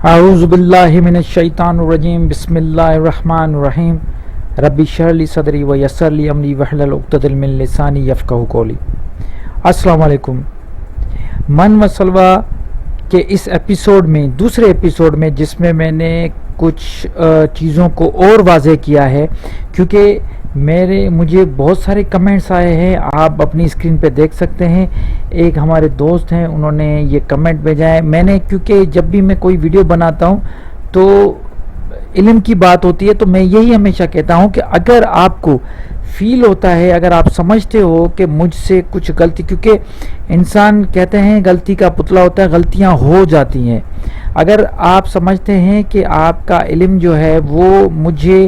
اعوذ باللہ من الشیطان الرجیم بسم اللہ الرحمن الرحیم رب اشرح لی صدری ویسر لی امری واحلل عقدۃ من لسانی یفقہوا قولی۔ السلام علیکم۔ من و سلوہ کے اس ایپیسوڈ میں، دوسرے ایپیسوڈ میں، جس میں میں نے کچھ چیزوں کو اور واضح کیا ہے، کیونکہ مجھے بہت سارے کمنٹس آئے ہیں، آپ اپنی اسکرین پہ دیکھ سکتے ہیں۔ ایک ہمارے دوست ہیں، انہوں نے یہ کمنٹ بھیجا ہے۔ میں نے کیونکہ جب بھی میں کوئی ویڈیو بناتا ہوں تو علم کی بات ہوتی ہے، تو میں یہی ہمیشہ کہتا ہوں کہ اگر آپ کو فیل ہوتا ہے، اگر آپ سمجھتے ہو کہ مجھ سے کچھ غلطی، کیونکہ انسان کہتے ہیں غلطی کا پتلا ہوتا ہے، غلطیاں ہو جاتی ہیں۔ اگر آپ سمجھتے ہیں کہ آپ کا علم جو ہے وہ مجھے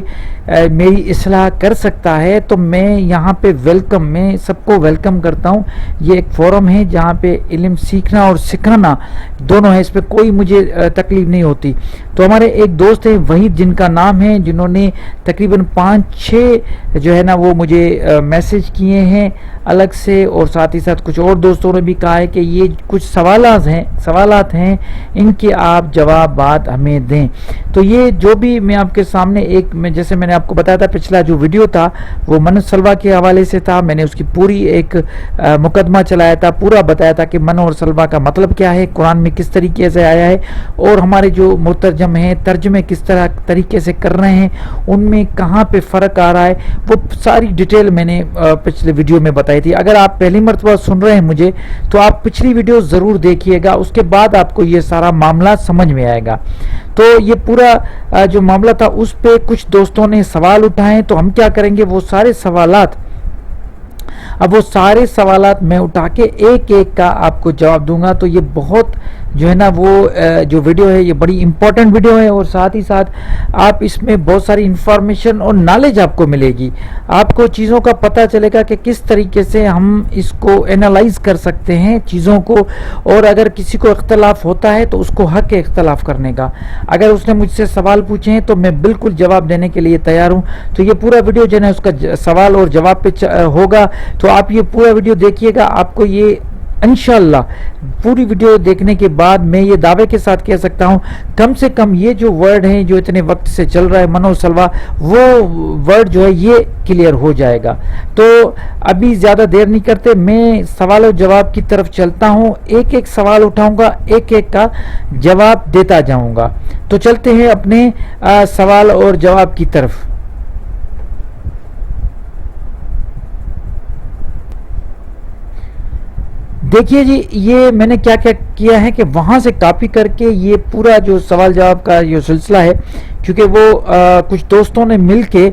میری اصلاح کر سکتا ہے، تو میں یہاں پہ میں سب کو ویلکم کرتا ہوں۔ یہ ایک فورم ہے جہاں پہ علم سیکھنا اور سکھانا دونوں ہے، اس پہ کوئی مجھے تکلیف نہیں ہوتی۔ تو ہمارے ایک دوست ہیں وحید جن کا نام ہے، جنہوں نے تقریباً 5-6 جو ہے نا وہ مجھے میسج کیے ہیں الگ سے، اور ساتھ ہی ساتھ کچھ اور دوستوں نے بھی کہا ہے کہ یہ کچھ سوالات ہیں، ان کے آپ جوابات ہمیں دیں۔ تو یہ جو بھی میں آپ کے سامنے جیسے میں نے آپ کو بتایا تھا، پچھلا جو ویڈیو تھا وہ من سلوہ کے حوالے سے تھا۔ میں نے اس کی پوری ایک مقدمہ چلایا تھا، پورا بتایا تھا کہ من اور سلوہ کا مطلب کیا ہے، قرآن میں کس طریقے سے آیا ہے، اور ہمارے جو مترجم ہیں ترجمے کس طریقے سے کر رہے ہیں، ان میں کہاں پہ فرق آ رہا ہے، وہ ساری ڈیٹیل میں نے پچھلے ویڈیو میں بتائی تھی۔ اگر آپ پہلی مرتبہ سن رہے ہیں مجھے، تو آپ پچھلی ویڈیو ضرور دیکھیے گا، اس کے بعد آپ کو یہ سارا معاملہ سمجھ میں آئے گا۔ تو یہ پورا جو معاملہ تھا، اس پہ کچھ دوستوں نے سوال اٹھائے، تو ہم کیا کریں گے، وہ سارے سوالات میں اٹھا کے ایک ایک کا آپ کو جواب دوں گا۔ تو یہ بہت جو ہے نا وہ جو ویڈیو ہے، یہ بڑی امپورٹنٹ ویڈیو ہے، اور ساتھ ہی ساتھ آپ اس میں بہت ساری انفارمیشن اور نالج آپ کو ملے گی۔ آپ کو چیزوں کا پتہ چلے گا کہ کس طریقے سے ہم اس کو اینالائز کر سکتے ہیں چیزوں کو، اور اگر کسی کو اختلاف ہوتا ہے تو اس کو حق ہے اختلاف کرنے کا۔ اگر اس نے مجھ سے سوال پوچھے ہیں تو میں بالکل جواب دینے کے لیے تیار ہوں۔ تو یہ پورا ویڈیو جو ہے اس کا سوال اور جواب پہ ہوگا، تو آپ یہ پورا ویڈیو دیکھیے گا۔ آپ کو یہ انشاءاللہ پوری ویڈیو دیکھنے کے بعد میں یہ دعوے کے ساتھ کہہ سکتا ہوں، کم سے کم یہ جو ورڈ ہیں جو اتنے وقت سے چل رہا ہے من و سلوہ، وہ ورڈ جو ہے یہ کلیئر ہو جائے گا۔ تو ابھی زیادہ دیر نہیں کرتے، میں سوال و جواب کی طرف چلتا ہوں، ایک ایک سوال اٹھاؤں گا، ایک ایک کا جواب دیتا جاؤں گا۔ تو چلتے ہیں اپنے سوال اور جواب کی طرف۔ دیکھیے جی، یہ میں نے کیا کیا ہے کہ وہاں سے کاپی کر کے یہ پورا جو سوال جواب کا یہ سلسلہ ہے، کیونکہ وہ کچھ دوستوں نے مل کے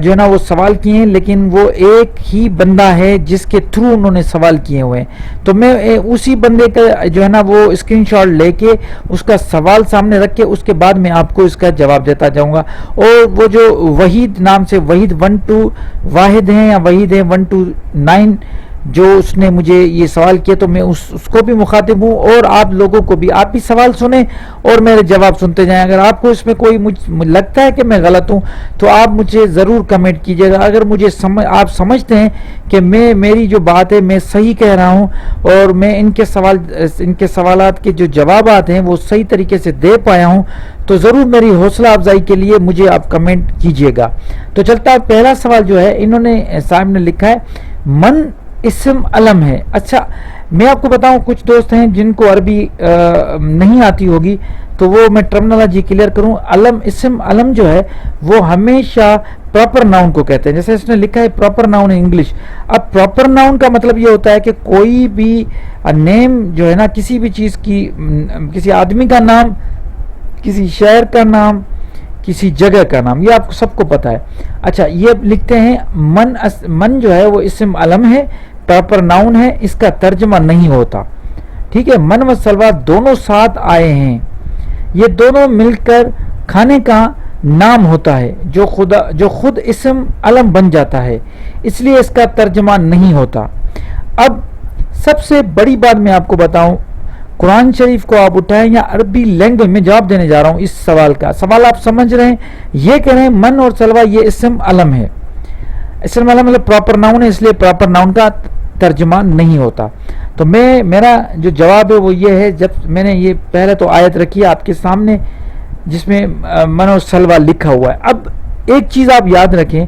جو ہے نا وہ سوال کیے ہیں، لیکن وہ ایک ہی بندہ ہے جس کے تھرو انہوں نے سوال کیے ہوئے ہیں۔ تو میں اسی بندے کا جو ہے نا وہ اسکرین شاٹ لے کے اس کا سوال سامنے رکھ کے اس کے بعد میں آپ کو اس کا جواب دیتا جاؤں گا۔ اور وہ جو وحید نام سے واحد ہیں یا وحید ہیں 129، جو اس نے مجھے یہ سوال کیا، تو میں اس کو بھی مخاطب ہوں، اور آپ لوگوں کو بھی، آپ بھی سوال سنیں اور میرے جواب سنتے جائیں۔ اگر آپ کو اس میں کوئی لگتا ہے کہ میں غلط ہوں تو آپ مجھے ضرور کمنٹ کیجیے گا۔ اگر آپ سمجھتے ہیں کہ میری جو بات ہے میں صحیح کہہ رہا ہوں، اور میں ان کے سوالات کے جو جوابات ہیں وہ صحیح طریقے سے دے پایا ہوں، تو ضرور میری حوصلہ افزائی کے لیے مجھے آپ کمنٹ کیجیے گا۔ تو چلتا ہے پہلا سوال جو ہے، انہوں نے صاحب نے لکھا ہے من اسم علم ہے۔ اچھا، میں آپ کو بتاؤں، کچھ دوست ہیں جن کو عربی نہیں آتی ہوگی، تو وہ میں ٹرمنالوجی کلیئر کروں۔ اسم علم جو ہے وہ ہمیشہ پراپر ناؤن کو کہتے ہیں، جیسے اس نے لکھا ہے پراپر ناؤن ان انگلش۔ اب پراپر ناؤن کا مطلب یہ ہوتا ہے کہ کوئی بھی نیم جو ہے نا، کسی بھی چیز کی، کسی آدمی کا نام، کسی شہر کا نام، کسی جگہ کا نام، یہ آپ سب کو پتا ہے۔ اچھا، یہ لکھتے ہیں من جو ہے وہ اسم علم ہے، پراپر ناؤن ہے، اس کا ترجمہ نہیں ہوتا۔ ٹھیک ہے، من و سلوہ دونوں ساتھ آئے ہیں، یہ دونوں مل کر کھانے کا نام ہوتا ہے جو خود اسم علم بن جاتا ہے، اس لیے اس کا ترجمہ نہیں ہوتا۔ اب سب سے بڑی بات میں آپ کو بتاؤں، قرآن شریف کو آپ اٹھائیں یا عربی لینگویج میں جواب دینے جا رہا ہوں اس سوال کا۔ سوال آپ سمجھ رہے ہیں، یہ کہہ رہے ہیں من اور سلوہ یہ اسم علم ہے، اسم علم مطلب پراپر ناؤن ہے، اس لیے پراپر ناؤن کا ترجمہ نہیں ہوتا۔ تو میرا جو جواب ہے وہ یہ ہے، جب میں نے یہ پہلے تو آیت رکھی ہے آپ کے سامنے جس میں من اور سلوہ لکھا ہوا ہے. اب ایک چیز آپ یاد رکھیں،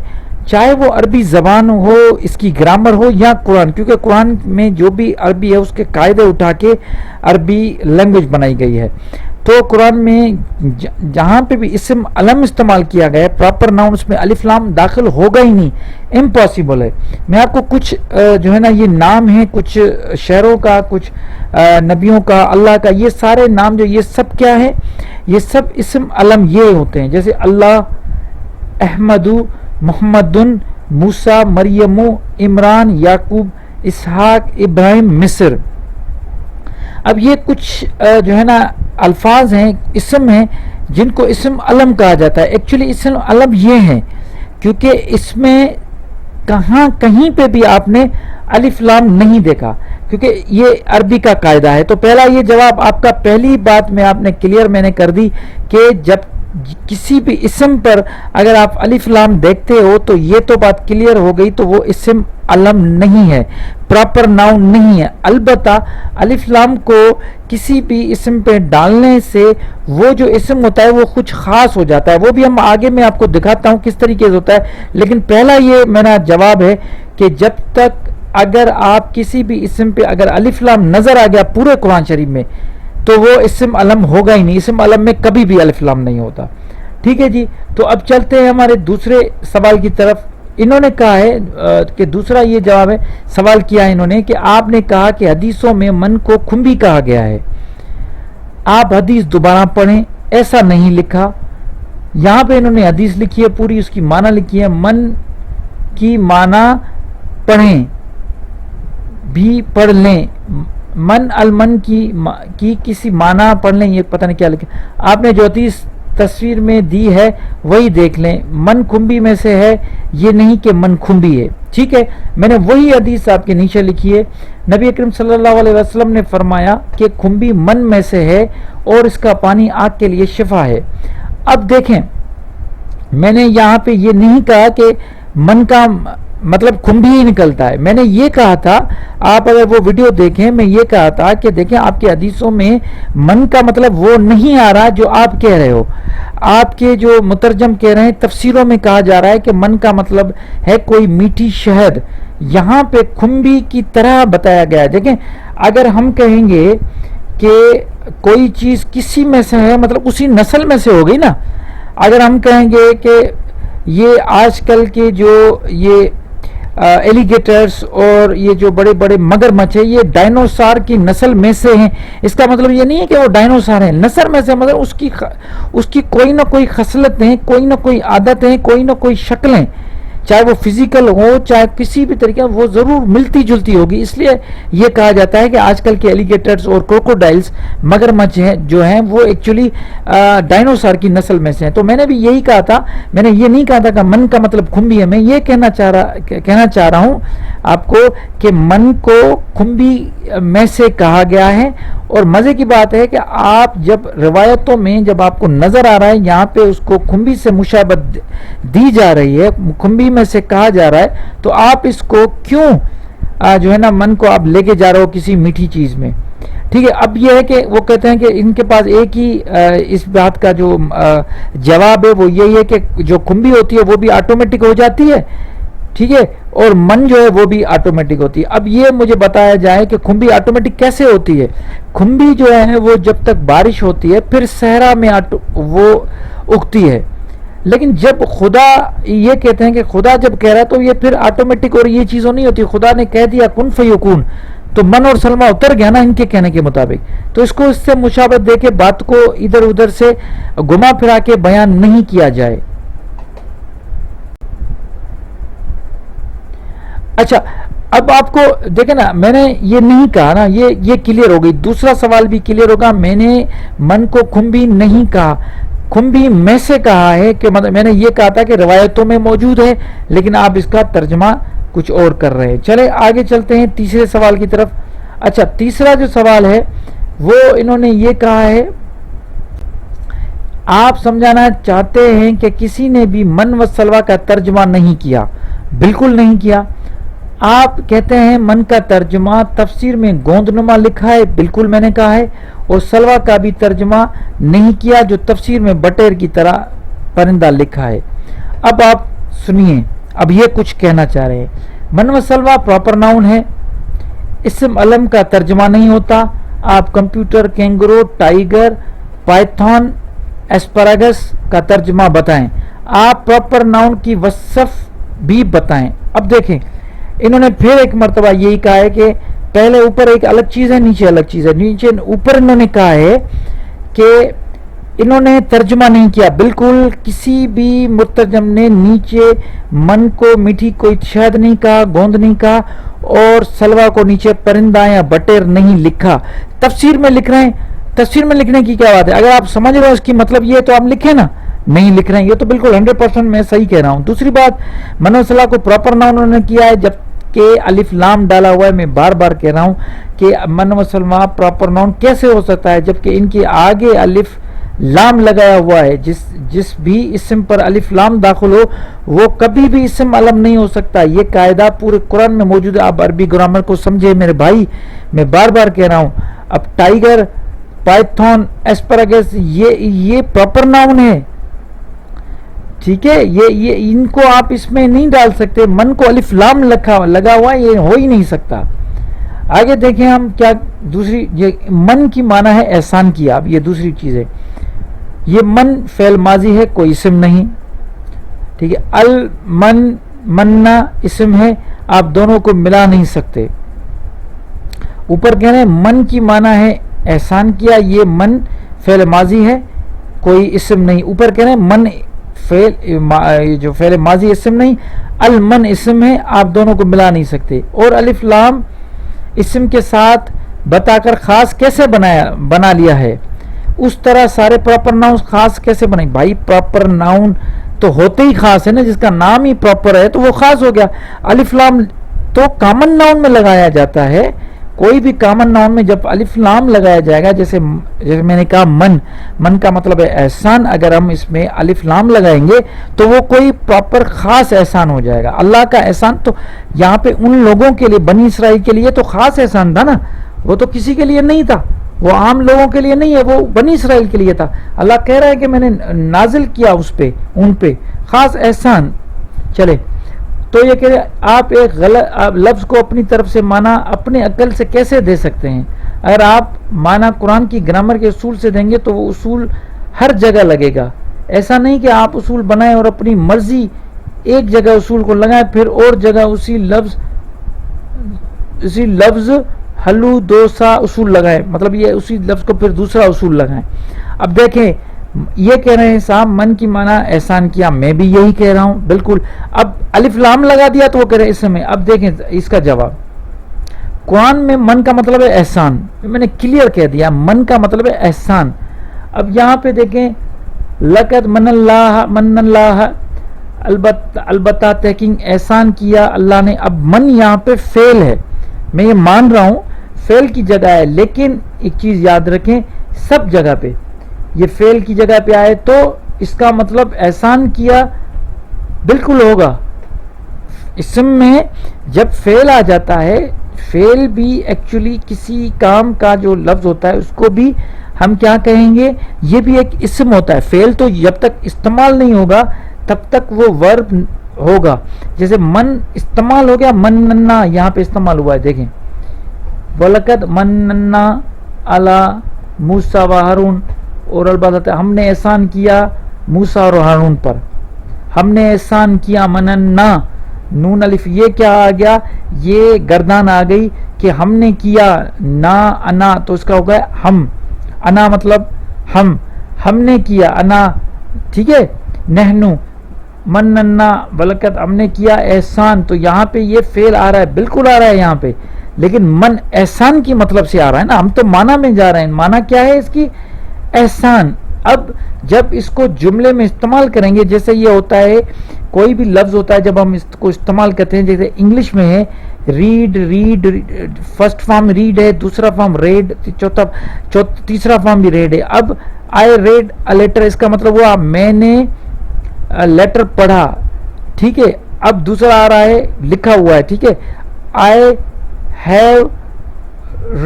چاہے وہ عربی زبان ہو، اس کی گرامر ہو، یا قرآن، کیونکہ قرآن میں جو بھی عربی ہے اس کے قاعدے اٹھا کے عربی لینگویج بنائی گئی ہے. تو قرآن میں جہاں پہ بھی اسم علم استعمال کیا گیا ہے، پراپر ناؤن، اس میں الف لام داخل ہوگا ہی نہیں، امپاسبل ہے. میں آپ کو کچھ جو ہے نا یہ نام ہیں کچھ شہروں کا، کچھ نبیوں کا، اللہ کا، یہ سارے نام جو یہ سب کیا ہے، یہ سب اسم علم یہ ہوتے ہیں. جیسے اللہ، احمد، محمد، موسیٰ، مریم، عمران، یعقوب، اسحاق، ابراہیم، مصر. اب یہ کچھ جو ہے نا الفاظ ہیں، اسم ہیں، جن کو اسم علم کہا جاتا ہے. ایکچولی اسم علم یہ ہیں کیونکہ اس میں کہیں پہ بھی آپ نے الف لام نہیں دیکھا، کیونکہ یہ عربی کا قاعدہ ہے. تو پہلا یہ جواب آپ کا، پہلی بات میں آپ نے کلیئر میں نے کر دی کہ جب کسی بھی اسم پر اگر آپ الف لام دیکھتے ہو تو یہ تو بات کلیئر ہو گئی، تو وہ اسم علم نہیں ہے، پراپر ناؤن نہیں ہے. البتہ الف لام کو کسی بھی اسم پہ ڈالنے سے وہ جو اسم ہوتا ہے وہ کچھ خاص ہو جاتا ہے. وہ بھی ہم آگے میں آپ کو دکھاتا ہوں کس طریقے سے ہوتا ہے. لیکن پہلا یہ میرا جواب ہے کہ جب تک اگر آپ کسی بھی اسم پہ اگر الف لام نظر آ گیا پورے قرآن شریف میں تو وہ اسم علم ہوگا ہی نہیں. اسم علم میں کبھی بھی الف لام نہیں ہوتا. ٹھیک ہے جی. تو اب چلتے ہیں ہمارے دوسرے سوال کی طرف. انہوں نے کہا ہے کہ دوسرا یہ جواب ہے، سوال کیا ہے انہوں نے کہ آپ نے کہا کہ حدیثوں میں من کو کھمبی کہا گیا ہے. آپ حدیث دوبارہ پڑھیں، ایسا نہیں لکھا. یہاں پہ انہوں نے حدیث لکھی ہے پوری، اس کی معنی لکھی ہے. من کی معنی پڑھیں بھی پڑھ لیں، من المن کی کسی معنی پڑھ لیں، یہ پتہ نہیں کیا لکھا. آپ نے جو حدیث تصویر میں دی ہے وہی دیکھ لیں. من کھمبی میں سے ہے، یہ نہیں کہ من کھمبی ہے. ٹھیک ہے، میں نے وہی حدیث آپ کے نیچے لکھی ہے. نبی اکرم صلی اللہ علیہ وسلم نے فرمایا کہ کھمبی من میں سے ہے اور اس کا پانی آنکھ کے لیے شفا ہے. اب دیکھیں، میں نے یہاں پہ یہ نہیں کہا کہ من کا مطلب کھمبی ہی نکلتا ہے. میں نے یہ کہا تھا، آپ اگر وہ ویڈیو دیکھیں، میں یہ کہا تھا کہ دیکھیں آپ کے حدیثوں میں من کا مطلب وہ نہیں آ رہا جو آپ کہہ رہے ہو. آپ کے جو مترجم کہہ رہے ہیں، تفسیروں میں کہا جا رہا ہے کہ من کا مطلب ہے کوئی میٹھی شہد. یہاں پہ کھمبی کی طرح بتایا گیا ہے. دیکھیں، اگر ہم کہیں گے کہ کوئی چیز کسی میں سے ہے مطلب اسی نسل میں سے ہو گئی نا. اگر ہم کہیں گے کہ یہ آج کل کے جو یہ ایلیگیٹرز اور یہ جو بڑے بڑے مگرمچھ ہیں یہ ڈائنوسار کی نسل میں سے ہیں، اس کا مطلب یہ نہیں ہے کہ وہ ڈائنوسار ہیں، نسل میں سے مطلب اس کی کوئی نہ کوئی خصلتیں، کوئی نہ کوئی عادتیں، کوئی نہ کوئی شکلیں، چاہے وہ فزیکل ہو چاہے کسی بھی طریقے وہ ضرور ملتی جلتی ہوگی. اس لیے یہ کہا جاتا ہے کہ آج کل کے ایلیگیٹرز اور کروکوڈائلز مگرمچھ ہیں جو ہیں وہ ایکچولی ڈائنوسار کی نسل میں سے ہیں. تو میں نے بھی یہی کہا تھا، میں نے یہ نہیں کہا تھا کہ من کا مطلب کھمبی ہے. میں یہ کہنا چاہ رہا ہوں آپ کو کہ من کو کھمبی میں سے کہا گیا ہے. اور مزے کی بات ہے کہ آپ جب روایتوں میں جب آپ کو نظر آ رہا ہے یہاں پہ اس کو کھمبی سے مشابہت دی جا رہی ہے، کھمبی میں سے کہا جا رہا ہے، تو آپ اس کو کیوں جو ہے نا من کو آپ لے کے جا رہے ہو کسی میٹھی چیز میں. ٹھیک ہے، اب یہ ہے کہ وہ کہتے ہیں کہ ان کے پاس ایک ہی اس بات کا جو جواب ہے وہ یہی ہے کہ جو کھمبی ہوتی ہے وہ بھی آٹومیٹک ہو جاتی ہے. ٹھیک ہے، اور من جو ہے وہ بھی آٹومیٹک ہوتی ہے. اب یہ مجھے بتایا جائے کہ کھمبی آٹومیٹک کیسے ہوتی ہے. کھمبی جو ہے وہ جب تک بارش ہوتی ہے پھر صحرا میں وہ اگتی ہے. لیکن جب خدا یہ کہتے ہیں کہ خدا جب کہہ رہا ہے تو یہ پھر آٹومیٹک اور یہ چیزوں نہیں ہوتی. خدا نے کہہ دیا کن فیکون تو من اور سلمہ اتر گیا نا ان کے کہنے کے مطابق. تو اس کو اس سے مشابہت دے کے بات کو ادھر ادھر سے گھما پھرا کے بیان نہیں کیا جائے. اچھا، اب آپ کو دیکھیں نا، میں نے یہ نہیں کہا نا، یہ کلیئر ہو گئی. دوسرا سوال بھی کلیئر ہوگا. میں نے من کو کھمبی نہیں کہا، کھمبی میں سے کہا ہے کہ مطلب میں نے یہ کہا تھا کہ روایتوں میں موجود ہے لیکن آپ اس کا ترجمہ کچھ اور کر رہے ہیں. چلے آگے چلتے ہیں تیسرے سوال کی طرف. اچھا، تیسرا جو سوال ہے وہ انہوں نے یہ کہا ہے، آپ سمجھانا چاہتے ہیں کہ کسی نے بھی من و سلوہ کا ترجمہ نہیں کیا. بالکل نہیں کیا. آپ کہتے ہیں من کا ترجمہ تفسیر میں گوندنما لکھا ہے، بالکل میں نے کہا ہے، اور سلوا کا بھی ترجمہ نہیں کیا جو تفسیر میں بٹیر کی طرح پرندہ لکھا ہے۔ اب آپ سنیے، اب یہ کچھ کہنا چاہ رہے ہیں۔ من و سلوا پراپر ناؤن ہے، اسم علم کا ترجمہ نہیں ہوتا۔ آپ کمپیوٹر، کینگرو، ٹائیگر، پائتھون، ایسپراگس کا ترجمہ بتائیں۔ آپ پراپر ناؤن کی وصف بھی بتائیں۔ اب دیکھیں، انہوں نے پھر ایک مرتبہ یہی کہا ہے کہ پہلے اوپر ایک الگ چیز ہے، نیچے الگ چیز ہے۔ نیچے اوپر انہوں نے کہا ہے کہ انہوں نے ترجمہ نہیں کیا، بالکل کسی بھی مترجم نے نیچے من کو میٹھی کوئی شہد نہیں کہا، گوند نہیں کہا، اور سلوا کو نیچے پرندہ یا بٹیر نہیں لکھا۔ تفسیر میں لکھ رہے ہیں، تفسیر میں لکھنے کی کیا بات ہے؟ اگر آپ سمجھ رہے ہو اس کی مطلب یہ تو آپ لکھیں نا، نہیں لکھ رہے ہیں، یہ تو بالکل 100% میں صحیح کہہ رہا ہوں۔ دوسری بات، من و سلوا کو پراپر ناؤن انہوں نے کیا ہے جب کہ الف لام ڈالا ہوا ہے۔ میں بار بار کہہ رہا ہوں کہ من و سلوا پراپر ناؤن کیسے ہو سکتا ہے جبکہ ان کے آگے الف لام لگایا ہوا ہے۔ جس بھی اسم پر الف لام داخل ہو وہ کبھی بھی اسم علم نہیں ہو سکتا۔ یہ قاعدہ پورے قرآن میں موجود ہے۔ آپ عربی گرامر کو سمجھے میرے بھائی، میں بار بار کہہ رہا ہوں۔ اب ٹائیگر، پائتھون، ایسپراگس یہ پراپر ناؤن ہے، ٹھیک ہے؟ یہ ان کو آپ اس میں نہیں ڈال سکتے۔ من کو الف لام لگا ہوا ہے، یہ ہو ہی نہیں سکتا۔ آگے دیکھیں ہم کیا دوسری، یہ من کی معنی ہے احسان کیا۔ اب یہ دوسری چیز ہے، یہ من فعل ماضی ہے، کوئی اسم نہیں، ٹھیک ہے؟ المن، مننا اسم ہے، آپ دونوں کو ملا نہیں سکتے۔ اوپر کہہ رہے ہیں من کی معنی ہے احسان کیا، یہ من فعل ماضی ہے، کوئی اسم نہیں۔ اوپر کہہ رہے ہیں من جو فعل ماضی اسم نہیں، المن اسم ہے، آپ دونوں کو ملا نہیں سکتے۔ اور الف لام اسم کے ساتھ بتا کر خاص کیسے بنا لیا ہے، اس طرح سارے پراپر ناؤن خاص کیسے بنائیں؟ بھائی پراپر ناؤن تو ہوتے ہی خاص ہے نا، جس کا نام ہی پراپر ہے تو وہ خاص ہو گیا۔ الف لام تو کامن ناؤن میں لگایا جاتا ہے، کوئی بھی کامن ناؤن میں جب الف لام لگایا جائے گا، جیسے میں نے کہا من کا مطلب ہے احسان، اگر ہم اس میں الف لام لگائیں گے تو وہ کوئی پراپر خاص احسان ہو جائے گا۔ اللہ کا احسان تو یہاں پہ ان لوگوں کے لیے، بنی اسرائیل کے لیے تو خاص احسان تھا نا، وہ تو کسی کے لیے نہیں تھا، وہ عام لوگوں کے لیے نہیں ہے، وہ بنی اسرائیل کے لیے تھا۔ اللہ کہہ رہا ہے کہ میں نے نازل کیا اس پہ، ان پہ خاص احسان۔ چلے تو یہ کہ آپ ایک غلط لفظ کو اپنی طرف سے معنی اپنے عقل سے کیسے دے سکتے ہیں؟ اگر آپ معنی قرآن کی گرامر کے اصول سے دیں گے تو وہ اصول ہر جگہ لگے گا۔ ایسا نہیں کہ آپ اصول بنائیں اور اپنی مرضی ایک جگہ اصول کو لگائیں، پھر اور جگہ اسی لفظ حلو دو سا اصول لگائیں، مطلب یہ اسی لفظ کو پھر دوسرا اصول لگائیں۔ اب دیکھیں، یہ کہہ رہے ہیں صاحب من کی معنی احسان کیا، میں بھی یہی کہہ رہا ہوں بالکل۔ اب الف لام لگا دیا تو وہ کہہ رہے ہیں اس میں۔ اب دیکھیں اس کا جواب، قرآن میں من کا مطلب ہے احسان، میں نے کلیئر کہہ دیا من کا مطلب ہے احسان۔ اب یہاں پہ دیکھیں، لقد من اللہ، البتہ تحقیق احسان کیا اللہ نے۔ اب من یہاں پہ فعل ہے، میں یہ مان رہا ہوں فعل کی جگہ ہے، لیکن ایک چیز یاد رکھیں، سب جگہ پہ یہ فعل کی جگہ پہ آئے تو اس کا مطلب احسان کیا بالکل ہوگا۔ اسم میں جب فعل آ جاتا ہے، فعل بھی ایکچولی کسی کام کا جو لفظ ہوتا ہے اس کو بھی ہم کیا کہیں گے، یہ بھی ایک اسم ہوتا ہے۔ فعل تو جب تک استعمال نہیں ہوگا تب تک وہ ورب ہوگا۔ جیسے من استعمال ہو گیا، مننا یہاں پہ استعمال ہوا ہے، دیکھیں وَلَقَدْ مَنَّنَّا عَلَى مُوسَىٰ وَهَارُونَ، اور البتہ ہم نے احسان کیا موسیٰ اور ہارون پر۔ ہم نے احسان کیا، مننا، نون الف یہ کیا آ گیا، یہ گردان آ گئی کہ ہم نے کیا، نا انا تو اس کا ہو گیا ہم، انا مطلب ہم نے کیا، انا ٹھیک ہے، نحنو مننا ولقد ہم نے کیا احسان، تو یہاں پہ یہ فعل آ رہا ہے، بالکل آ رہا ہے یہاں پہ، لیکن من احسان کی مطلب سے آ رہا ہے نا، ہم تو معنی میں جا رہے ہیں۔ معنی کیا ہے اس کی؟ احسان۔ اب جب اس کو جملے میں استعمال کریں گے، جیسے یہ ہوتا ہے کوئی بھی لفظ ہوتا ہے جب ہم اس کو استعمال کرتے ہیں، جیسے انگلش میں ہے ریڈ، فرسٹ فارم ریڈ ہے، دوسرا فارم ریڈ، تیسرا فارم بھی ریڈ ہے۔ اب آئی ریڈ اے لیٹر، اس کا مطلب ہوا میں نے لیٹر پڑھا، ٹھیک ہے۔ اب دوسرا آ رہا ہے لکھا ہوا ہے، ٹھیک ہے۔ I have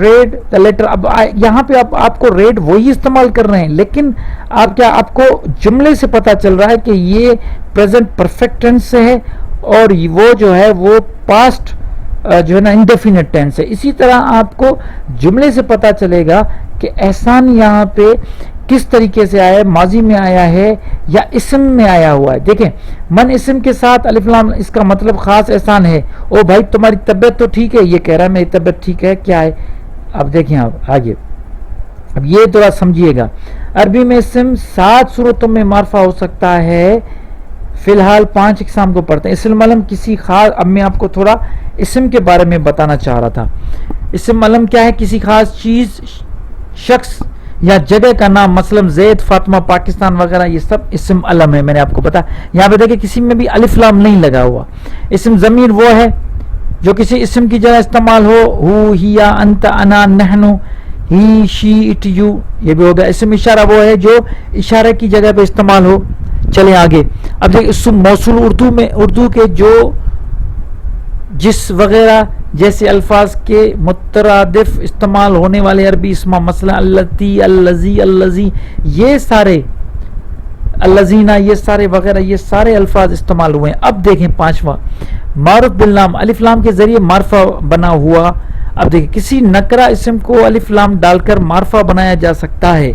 read the letter. اب یہاں پہ آپ کو ریڈ وہی استعمال کر رہے ہیں, لیکن آپ کو جملے سے پتا چل رہا ہے کہ یہ پریزنٹ پرفیکٹ ٹینس سے ہے, اور وہ جو ہے وہ پاسٹ جو ہے نا انڈیفینٹ ٹینس ہے. اسی طرح آپ کو جملے سے پتا چلے گا کہ احسان یہاں پہ کس طریقے سے آیا ہے, ماضی میں آیا ہے یا اسم میں آیا ہوا ہے. دیکھیں, من اسم کے ساتھ الف لام, اس کا مطلب خاص احسان ہے. او بھائی تمہاری طبیعت تو ٹھیک ہے, یہ کہہ رہا ہے میری طبیعت ٹھیک ہے, کیا ہے. اب دیکھیں آپ آگے, اب یہ تھوڑا سمجھیے گا. عربی میں اسم 7 صورتوں میں معرفہ ہو سکتا ہے. فی الحال 5 اقسام کو پڑھتے ہیں. اسم علم کسی خاص, اب میں آپ کو تھوڑا اسم کے بارے میں بتانا چاہ رہا تھا. اسم علم کیا ہے؟ کسی خاص چیز, شخص یا جگہ کا نام, مثلا زید, فاطمہ, پاکستان وغیرہ, یہ سب اسم علم ہے. میں نے آپ کو بتایا, یہاں پہ دیکھیں کسی میں بھی الف لام نہیں لگا ہوا. اسم ضمیر وہ ہے جو کسی اسم کی جگہ استعمال ہو ہیا, انت, انا, نحنو, ہی, شی, اٹ, یو, یہ بھی ہوگا. اسم اشارہ وہ ہے جو اشارے کی جگہ پہ استعمال ہو. چلیں آگے. اب دیکھیں اسم موصول اردو کے جو جس وغیرہ جیسے الفاظ کے مترادف استعمال ہونے والے عربی اسما, مثلا اللتی, اللذی, اللذی, یہ سارے, اللذینہ, یہ سارے وغیرہ, یہ سارے الفاظ استعمال ہوئے ہیں. اب دیکھیں 5واں, معرف باللام, الف لام کے ذریعے معرفہ بنا ہوا. اب دیکھیں کسی نکرہ اسم کو الف لام ڈال کر معرفہ بنایا جا سکتا ہے.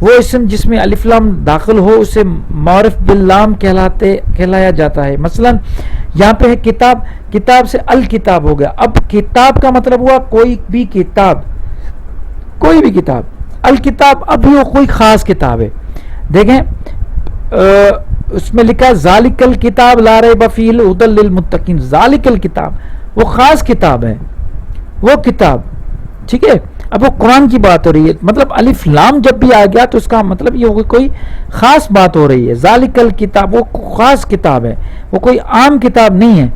وہ اسم جس میں الف لام داخل ہو اسے معرف باللام کہلایا جاتا ہے. مثلا یہاں پہ ہے کتاب, کتاب سے الکتاب ہو گیا. اب کتاب کا مطلب ہوا کوئی بھی کتاب, کوئی بھی کتاب. الکتاب اب بھی وہ کوئی خاص کتاب ہے. دیکھیں اس میں لکھا ذالک الکتاب لا ریب فیہ ھدی للمتقین. ذالک الکتاب وہ خاص کتاب ہے, وہ کتاب, ٹھیک ہے. اب وہ قرآن کی بات ہو رہی ہے, مطلب الف لام جب بھی آ گیا تو اس کا مطلب یہ کوئی خاص بات ہو رہی ہے. ذالک الکتاب وہ خاص کتاب ہے, وہ کوئی عام کتاب نہیں ہے,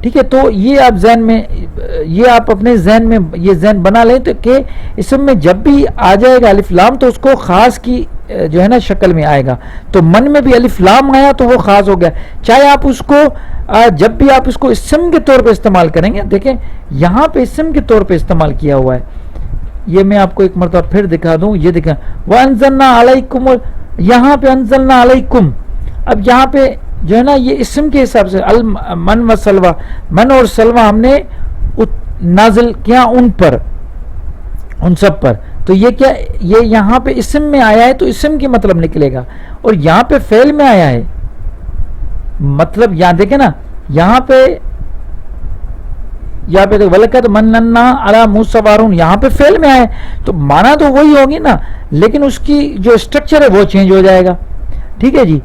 ٹھیک ہے. تو یہ آپ ذہن میں, یہ آپ اپنے ذہن میں یہ ذہن بنا لیں تو کہ اسم میں جب بھی آ جائے گا الف لام تو اس کو خاص کی جو ہے نا شکل میں آئے گا. تو من میں بھی الف لام آیا تو وہ خاص ہو گیا, چاہے آپ اس کو جب بھی آپ اس کو اسم کے طور پہ استعمال کریں گے. دیکھیں یہاں پہ اسم کے طور پہ استعمال کیا ہوا ہے. یہ میں آپ کو ایک مرتبہ پھر دکھا دوں, یہ دیکھیں وَأَنزَلْنَا عَلَيْكُمْ, یہاں پہ انزلنا علیکم. اب یہاں پہ جو ہے نا یہ اسم کے حساب سے من و سلوہ, من اور سلوہ ہم نے نازل کیا ان پر, ان سب پر. تو یہ کیا, یہ یہاں پہ اسم میں آیا ہے تو اسم کی مطلب نکلے گا, اور یہاں پہ فعل میں آیا ہے مطلب, یہاں دیکھیں نا یہاں پہ وَلَقَدْ مَنَّنَّا عَلَىٰ مُوسَىٰ وَهَارُونَ, یہاں پہ فعل میں آئے تو معنی تو وہی ہوگی نا, لیکن اس کی جو اسٹرکچر ہے وہ چینج ہو جائے گا. ٹھیک ہے جی.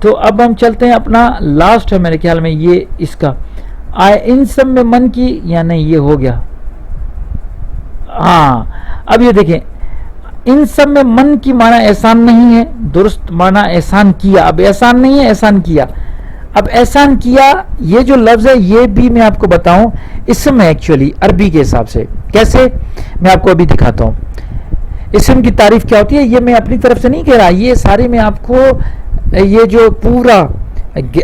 تو اب ہم چلتے ہیں, اپنا لاسٹ ہے میرے خیال میں یہ اس کا ان سب میں من کی, یا نہیں یہ ہو گیا. ہاں اب یہ دیکھیں ان سب میں من کی معنی احسان نہیں ہے, درست معنی احسان کیا. اب احسان نہیں ہے, احسان کیا. اب احسان کیا یہ جو لفظ ہے یہ بھی میں آپ کو بتاؤں اسم ہے ایکچولی عربی کے حساب سے. کیسے, میں آپ کو ابھی دکھاتا ہوں. اسم کی تعریف کیا ہوتی ہے, یہ میں اپنی طرف سے نہیں کہہ رہا, یہ ساری میں آپ کو یہ جو پورا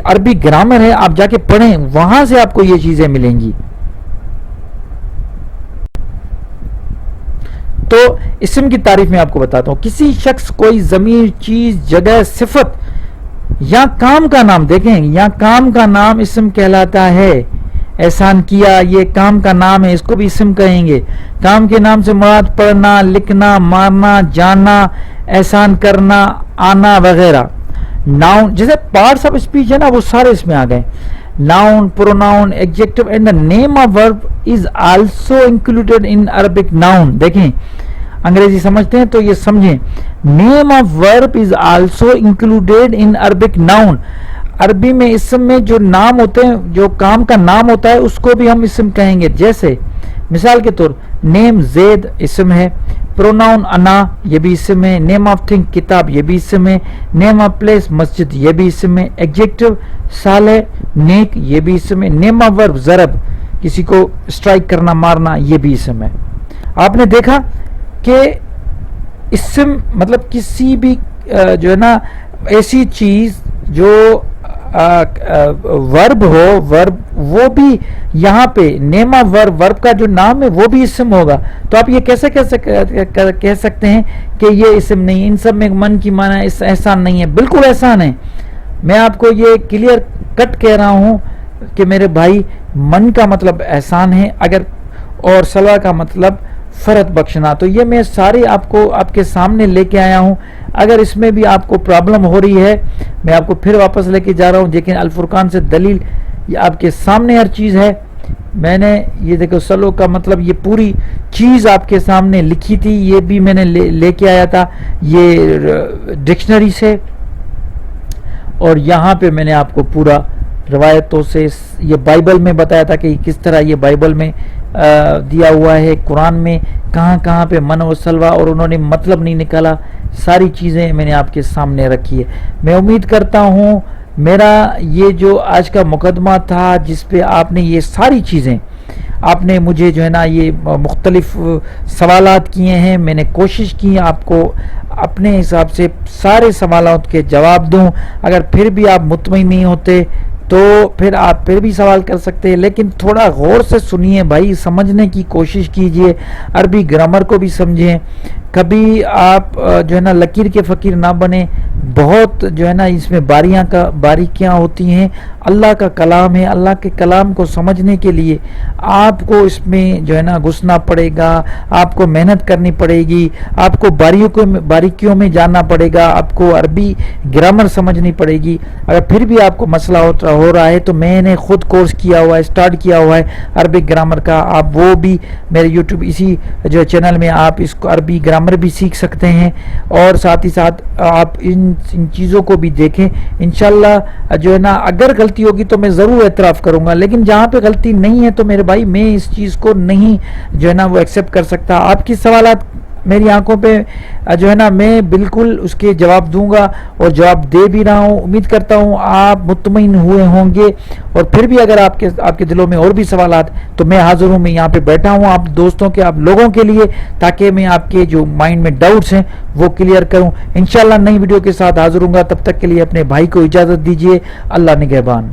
عربی گرامر ہے آپ جا کے پڑھیں, وہاں سے آپ کو یہ چیزیں ملیں گی. تو اسم کی تعریف میں آپ کو بتاتا ہوں. کسی شخص, کوئی ضمیر, چیز, جگہ, صفت یا کام کا نام, دیکھیں یا کام کا نام اسم کہلاتا ہے. احسان کیا یہ کام کا نام ہے, اس کو بھی اسم کہیں گے. کام کے نام سے مراد پڑھنا, لکھنا, مارنا, جانا, احسان کرنا, آنا وغیرہ. ناؤن جیسے پارٹس آف اسپیچ ہے نا وہ سارے اس میں آ گئے. Noun, pronoun, adjective and the name of verb is also included in Arabic noun. دیکھیں انگریزی سمجھتے ہیں تو یہ سمجھیں, name of verb is also included in Arabic noun. عربی میں اسم میں جو نام ہوتے ہیں, جو کام کا نام ہوتا ہے اس کو بھی ہم اسم کہیں گے. جیسے مثال کے طور نیم زید اسم ہے, پروناؤن انا یہ بھی اسم ہے, نیم آف تھنگ کتاب یہ بھی اسم ہے, نیم آف پلیس مسجد یہ بھی اسم ہے, ایڈجیکٹو صالح نیک یہ بھی اسم ہے, نیم آف ورب ضرب کسی کو اسٹرائک کرنا مارنا یہ بھی اسم ہے. آپ نے دیکھا کہ اسم مطلب کسی بھی جو ہے نا ایسی چیز جو ورب ہو، ورب وہ بھی یہاں پہ نیما ورب کا جو نام ہے وہ بھی اسم ہوگا. تو آپ یہ کیسے کہہ سکتے ہیں کہ یہ اسم نہیں؟ ان سب میں من کی معنی احسان نہیں ہے. بالکل احسان ہے. میں آپ کو یہ کلیئر کٹ کہہ رہا ہوں کہ میرے بھائی، من کا مطلب احسان ہے، اگر اور صلاح کا مطلب فرت بخشنا. تو یہ میں سارے آپ کو آپ کے سامنے لے کے آیا ہوں. اگر اس میں بھی آپ کو پرابلم ہو رہی ہے، میں آپ کو پھر واپس لے کے جا رہا ہوں. لیکن الفرقان سے دلیل یہ آپ کے سامنے ہر چیز ہے. میں نے یہ دیکھو سلو کا مطلب یہ پوری چیز آپ کے سامنے لکھی تھی. یہ بھی میں نے لے کے آیا تھا یہ ڈکشنری سے، اور یہاں پہ میں نے آپ کو پورا روایتوں سے یہ بائبل میں بتایا تھا کہ کس طرح یہ بائبل میں دیا ہوا ہے. قرآن میں کہاں کہاں پہ من و سلوہ اور انہوں نے مطلب نہیں نکالا، ساری چیزیں میں نے آپ کے سامنے رکھی ہے. میں امید کرتا ہوں میرا یہ جو آج کا مقدمہ تھا جس پہ آپ نے یہ ساری چیزیں آپ نے مجھے جو ہے نا یہ مختلف سوالات کیے ہیں، میں نے کوشش کی آپ کو اپنے حساب سے سارے سوالات کے جواب دوں. اگر پھر بھی آپ مطمئن نہیں ہوتے تو پھر آپ پھر بھی سوال کر سکتے ہیں، لیکن تھوڑا غور سے سنیے بھائی، سمجھنے کی کوشش کیجئے، عربی گرامر کو بھی سمجھیں. کبھی آپ جو ہے نا لکیر کے فقیر نہ بنیں. بہت جو ہے نا اس میں باریکیاں ہوتی ہیں. اللہ کا کلام ہے، اللہ کے کلام کو سمجھنے کے لیے آپ کو اس میں جو ہے نا گھسنا پڑے گا، آپ کو محنت کرنی پڑے گی، آپ کو باریکیوں میں جاننا پڑے گا، آپ کو عربی گرامر سمجھنی پڑے گی. اگر پھر بھی آپ کو مسئلہ ہو رہا ہے تو میں نے خود کورس کیا ہوا ہے، اسٹارٹ کیا ہوا ہے عربک گرامر کا. آپ وہ بھی میرے یوٹیوب اسی جو چینل میں آپ اس کو عربی گرامر بھی سیکھ سکتے ہیں، اور ساتھ ہی ساتھ آپ ان چیزوں کو بھی دیکھیں. انشاءاللہ جو ہے نا اگر غلطی ہوگی تو میں ضرور اعتراف کروں گا، لیکن جہاں پہ غلطی نہیں ہے تو میرے بھائی میں اس چیز کو نہیں جو ہے نا وہ ایکسیپٹ کر سکتا. آپ کی سوالات میری آنکھوں پہ جو ہے نا میں بالکل اس کے جواب دوں گا اور جواب دے بھی رہا ہوں. امید کرتا ہوں آپ مطمئن ہوئے ہوں گے، اور پھر بھی اگر آپ کے دلوں میں اور بھی سوالات تو میں حاضر ہوں. میں یہاں پہ بیٹھا ہوں آپ دوستوں کے، آپ لوگوں کے لیے، تاکہ میں آپ کے جو مائنڈ میں ڈاؤٹس ہیں وہ کلیئر کروں. انشاءاللہ نئی ویڈیو کے ساتھ حاضر ہوں گا. تب تک کے لیے اپنے بھائی کو اجازت دیجیے. اللہ نگہبان.